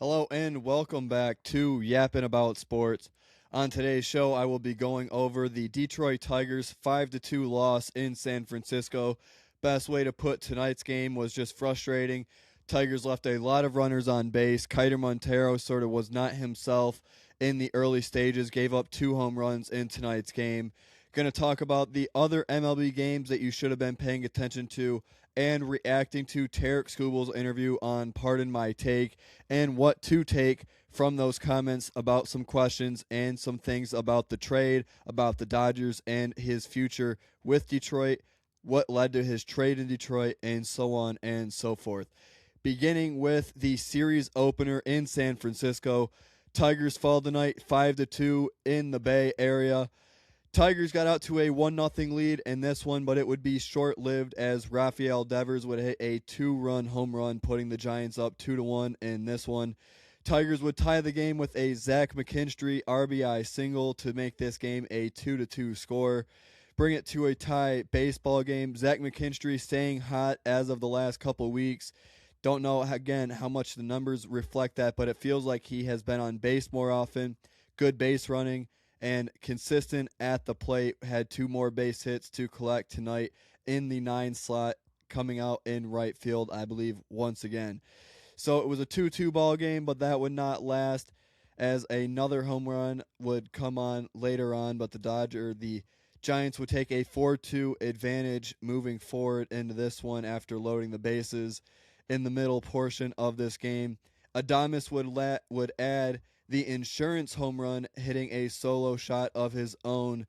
Hello and welcome back to Yapping About Sports. On today's show, I will be going over the Detroit Tigers 5-2 loss in San Francisco. Best way to put tonight's game was just frustrating. Tigers left a lot of runners on base. Kiter Montero sort of was not himself in the early stages, gave up 2 home runs in tonight's game. Going to talk about the other MLB games that you should have been paying attention to and reacting to Tarek Skubal's interview on Pardon My Take and what to take from those comments about some questions and some things about the trade, about the Dodgers and his future with Detroit, what led to his trade in Detroit, and so on and so forth. Beginning with the series opener in San Francisco, Tigers fall tonight 5-2 in the Bay Area. Tigers got out to a 1-0 lead in this one, but it would be short-lived as Rafael Devers would hit a 2-run home run, putting the Giants up 2-1 in this one. Tigers would tie the game with a Zach McKinstry RBI single to make this game a 2-2 score. Bring it to a tie baseball game. Zach McKinstry staying hot as of the last couple weeks. Don't know, again, how much the numbers reflect that, but it feels like he has been on base more often. Good base running and consistent at the plate. Had 2 more base hits to collect tonight in the 9 slot, coming out in right field, I believe, once again. So it was a 2-2 ball game, but that would not last as another home run would come on later on, but the Giants would take a 4-2 advantage moving forward into this one after loading the bases in the middle portion of this game. Adames would add the insurance home run, hitting a solo shot of his own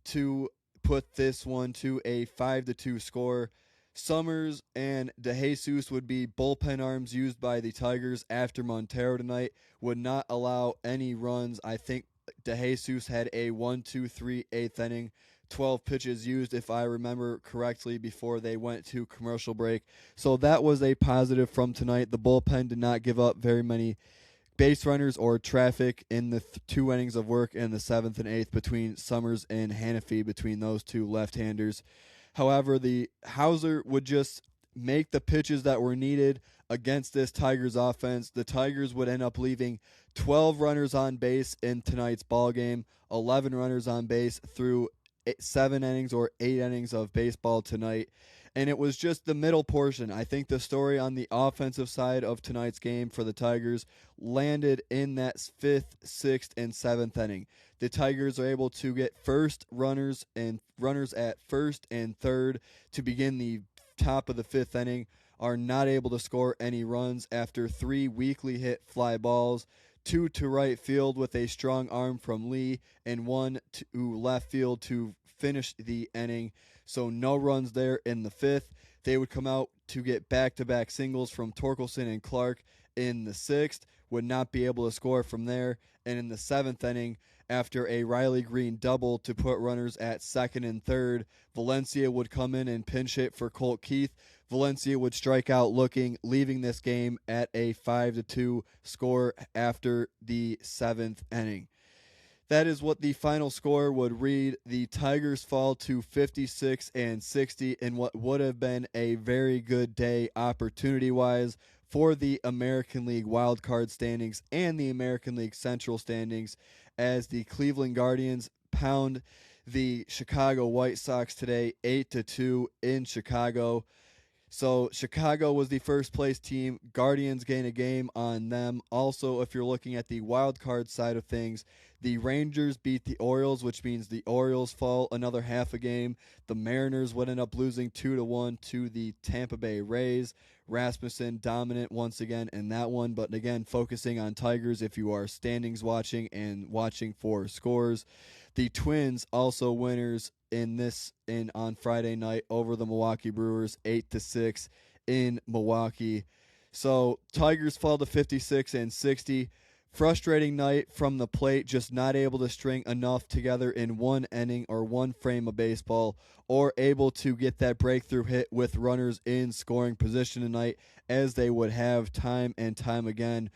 to put this one to a 5-2 score. Summers and DeJesus would be bullpen arms used by the Tigers after Montero tonight. Would not allow any runs. I think DeJesus had a 1-2-3 eighth inning, 12 pitches used, if I remember correctly, before they went to commercial break. So that was a positive from tonight. The bullpen did not give up very many base runners or traffic in the 2 innings of work in the 7th and 8th between Summers and Hannafy, between those 2 left-handers. However, the Hauser would just make the pitches that were needed against this Tigers offense. The Tigers would end up leaving 12 runners on base in tonight's ball game, 11 runners on base through 7 innings or 8 innings of baseball tonight. And it was just the middle portion. I think the story on the offensive side of tonight's game for the Tigers landed in that 5th, 6th, and 7th inning. The Tigers are able to get first runners at first and third to begin the top of the 5th inning, are not able to score any runs after 3 weakly hit fly balls, 2 to right field with a strong arm from Lee, and 1 to left field to finish the inning. So no runs there in the 5th. They would come out to get back-to-back singles from Torkelson and Clark in the 6th, would not be able to score from there. And in the 7th inning, after a Riley Green double to put runners at 2nd and 3rd, Valencia would come in and pinch hit for Colt Keith. Valencia would strike out looking, leaving this game at a 5-2 score after the 7th inning. That is what the final score would read. The Tigers fall to 56 and 60 in what would have been a very good day opportunity-wise for the American League wildcard standings and the American League Central standings, as the Cleveland Guardians pound the Chicago White Sox today 8-2 in Chicago. So Chicago was the first place team. Guardians gain a game on them. Also, if you're looking at the wild card side of things, the Rangers beat the Orioles, which means the Orioles fall another half a game. The Mariners would end up losing 2-1 to the Tampa Bay Rays. Rasmussen dominant once again in that one, but again, focusing on Tigers if you are standings watching and watching for scores. The Twins also winners on Friday night over the Milwaukee Brewers 8-6 in Milwaukee. So Tigers fall to 56 and 60. Frustrating night from the plate, just not able to string enough together in one inning or one frame of baseball, or able to get that breakthrough hit with runners in scoring position tonight, as they would have time and time again.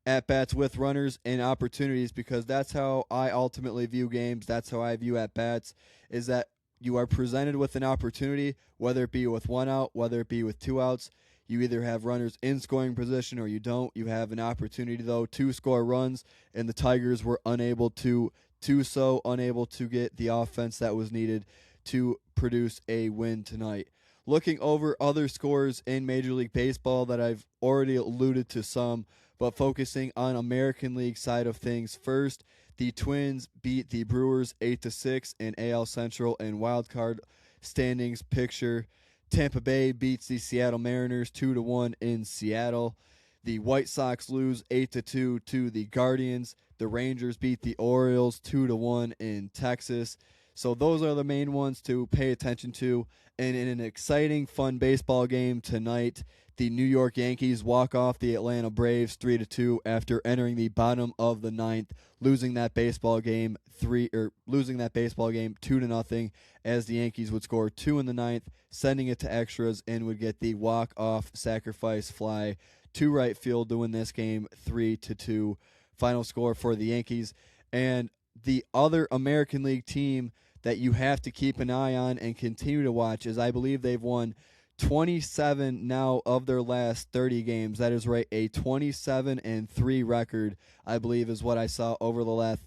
At-bats with runners and opportunities, because that's how I ultimately view games. That's how I view at-bats, is that you are presented with an opportunity, whether it be with 1 out, whether it be with 2 outs. You either have runners in scoring position or you don't. You have an opportunity, though, to score runs, and the Tigers were unable to do so, unable to get the offense that was needed to produce a win tonight. Looking over other scores in Major League Baseball that I've already alluded to some, but focusing on American League side of things first, the Twins beat the Brewers 8-6 in AL Central and Wild Card standings picture. Tampa Bay beats the Seattle Mariners 2-1 in Seattle. The White Sox lose 8-2 to the Guardians. The Rangers beat the Orioles 2-1 in Texas. So those are the main ones to pay attention to. And in an exciting, fun baseball game tonight, the New York Yankees walk off the Atlanta Braves 3-2 after entering the bottom of the ninth, losing that baseball game 2-0, as the Yankees would score 2 in the ninth, sending it to extras, and would get the walk-off sacrifice fly to right field to win this game 3-2. Final score for the Yankees. And the other American League team that you have to keep an eye on and continue to watch is, I believe they've won 27 now of their last 30 games. That is right, a 27-3 record, I believe, is what I saw over the last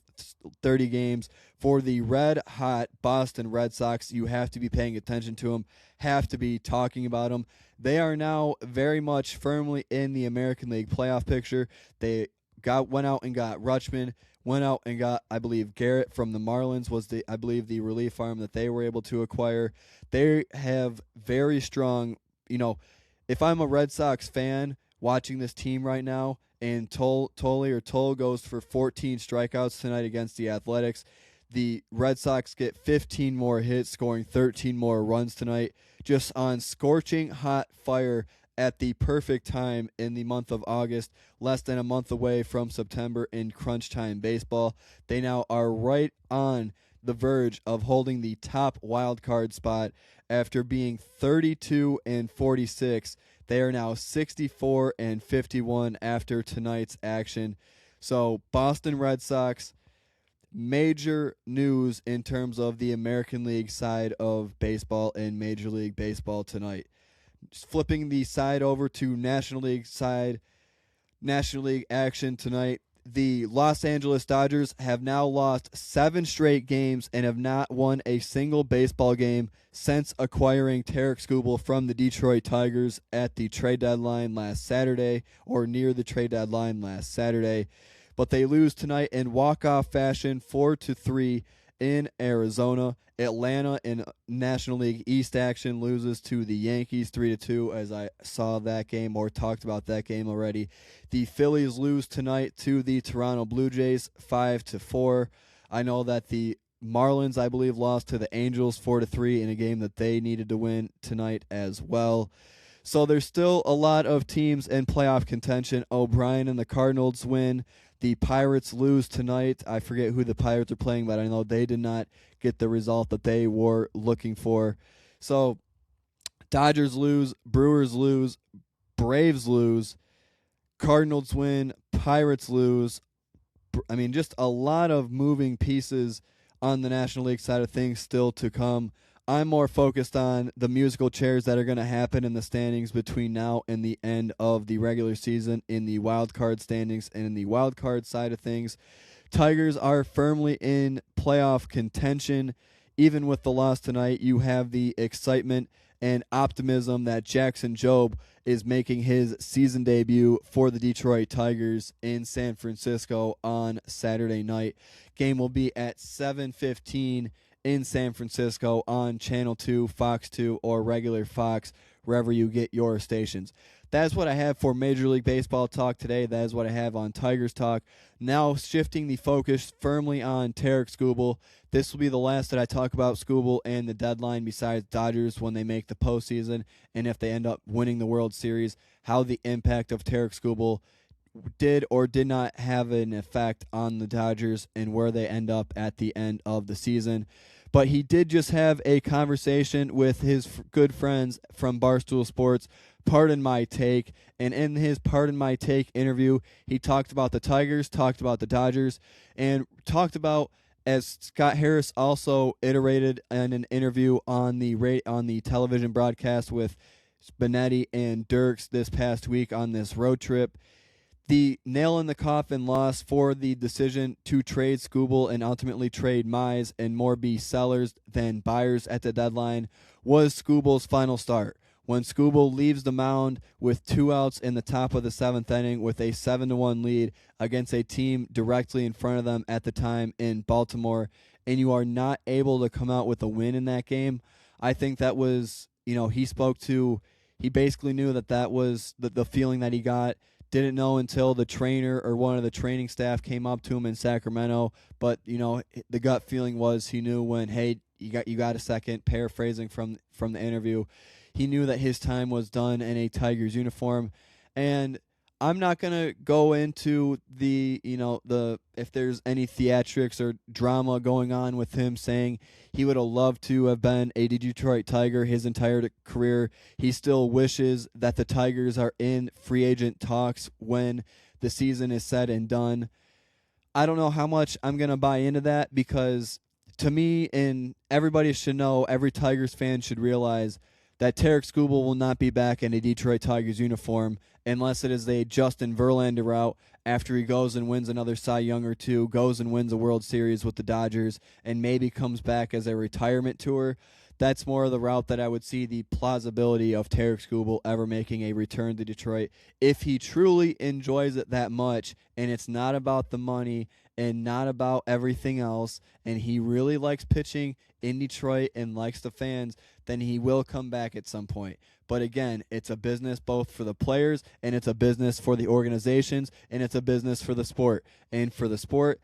30 games. For the red-hot Boston Red Sox, you have to be paying attention to them, have to be talking about them. They are now very much firmly in the American League playoff picture. They went out and got Rutschman, went out and got, I believe, Garrett from the Marlins was, I believe, the relief arm that they were able to acquire. They have very strong, if I'm a Red Sox fan watching this team right now, and Toll goes for 14 strikeouts tonight against the Athletics, the Red Sox get 15 more hits, scoring 13 more runs tonight, just on scorching hot fire at the perfect time in the month of August, less than a month away from September in crunch time baseball. They now are right on the verge of holding the top wild card spot after being 32-46. They are now 64-51 after tonight's action. So Boston Red Sox, major news in terms of the American League side of baseball and Major League Baseball tonight. Just flipping the side over to National League action tonight. The Los Angeles Dodgers have now lost 7 straight games and have not won a single baseball game since acquiring Tarek Skubal from the Detroit Tigers at the trade deadline last Saturday, or near the trade deadline last Saturday. But they lose tonight in walk-off fashion 4-3 in Arizona. Atlanta in National League East action loses to the Yankees 3-2, as I saw that game or talked about that game already. The Phillies lose tonight to the Toronto Blue Jays 5-4. I know that the Marlins, I believe, lost to the Angels 4-3 in a game that they needed to win tonight as well. So there's still a lot of teams in playoff contention. O'Brien and the Cardinals win. The Pirates lose tonight. I forget who the Pirates are playing, but I know they did not get the result that they were looking for. So Dodgers lose, Brewers lose, Braves lose, Cardinals win, Pirates lose. I mean, just a lot of moving pieces on the National League side of things still to come. I'm more focused on the musical chairs that are going to happen in the standings between now and the end of the regular season in the wild card standings and in the wild card side of things. Tigers are firmly in playoff contention. Even with the loss tonight, you have the excitement and optimism that Jackson Jobe is making his season debut for the Detroit Tigers in San Francisco on Saturday night. Game will be at 7:15 in San Francisco on Channel 2, Fox 2, or regular Fox, wherever you get your stations. That is what I have for Major League Baseball talk today. That is what I have on Tigers talk. Now shifting the focus firmly on Tarek Skubal. This will be the last that I talk about Skubal and the deadline, besides Dodgers when they make the postseason, and if they end up winning the World Series, how the impact of Tarek Skubal did or did not have an effect on the Dodgers and where they end up at the end of the season. But he did just have a conversation with his good friends from Barstool Sports, Pardon My Take, and in his Pardon My Take interview, he talked about the Tigers, talked about the Dodgers, and talked about, as Scott Harris also iterated in an interview on the television broadcast with Benetti and Dirks this past week on this road trip. The nail in the coffin loss for the decision to trade Skubal and ultimately trade Mize and more be sellers than buyers at the deadline was Skubal's final start. When Skubal leaves the mound with 2 outs in the top of the 7th inning with a 7-1 lead against a team directly in front of them at the time in Baltimore, and you are not able to come out with a win in that game, I think that was, he basically knew that was the feeling that he got. Didn't know until the trainer or one of the training staff came up to him in Sacramento, but the gut feeling was he knew when, hey, you got a second, paraphrasing from the interview. He knew that his time was done in a Tigers uniform, and I'm not going to go into the if there's any theatrics or drama going on with him saying he would have loved to have been a Detroit Tiger his entire career. He still wishes that the Tigers are in free agent talks when the season is said and done. I don't know how much I'm going to buy into that, because to me, and everybody should know, every Tigers fan should realize that Tarek Skubal will not be back in a Detroit Tigers uniform unless it is a Justin Verlander route after he goes and wins another Cy Young or two, goes and wins a World Series with the Dodgers, and maybe comes back as a retirement tour. That's more of the route that I would see the plausibility of Tarek Skubal ever making a return to Detroit if he truly enjoys it that much, and it's not about the money and not about everything else, and he really likes pitching in Detroit and likes the fans, then he will come back at some point. But again, it's a business both for the players, and it's a business for the organizations, and it's a business for the sport. And for the sport,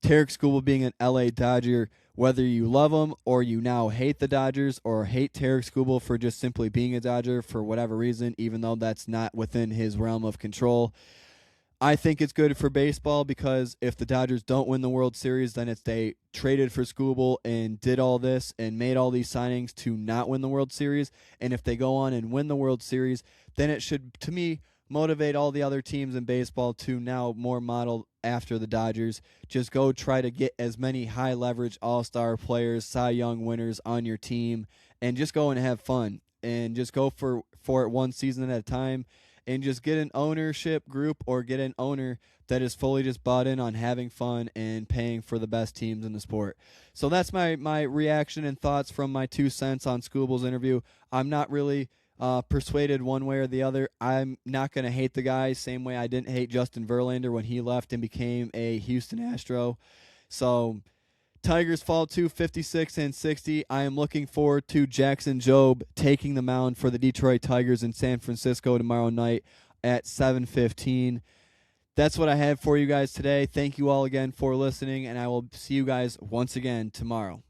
Tarek Skubal being an LA Dodger, whether you love him or you now hate the Dodgers or hate Tarek Skubal for just simply being a Dodger for whatever reason, even though that's not within his realm of control, I think it's good for baseball, because if the Dodgers don't win the World Series, then it's they traded for Skubal and did all this and made all these signings to not win the World Series. And if they go on and win the World Series, then it should, to me, motivate all the other teams in baseball to now more model after the Dodgers. Just go try to get as many high-leverage all-star players, Cy Young winners on your team, and just go and have fun. And just go for it one season at a time. And just get an ownership group or get an owner that is fully just bought in on having fun and paying for the best teams in the sport. So that's my reaction and thoughts from my 2 cents on Skubal's interview. I'm not really persuaded one way or the other. I'm not going to hate the guy same way I didn't hate Justin Verlander when he left and became a Houston Astro. So Tigers fall to 56-60. I am looking forward to Jackson Jobe taking the mound for the Detroit Tigers in San Francisco tomorrow night at 7:15. That's what I have for you guys today. Thank you all again for listening, and I will see you guys once again tomorrow.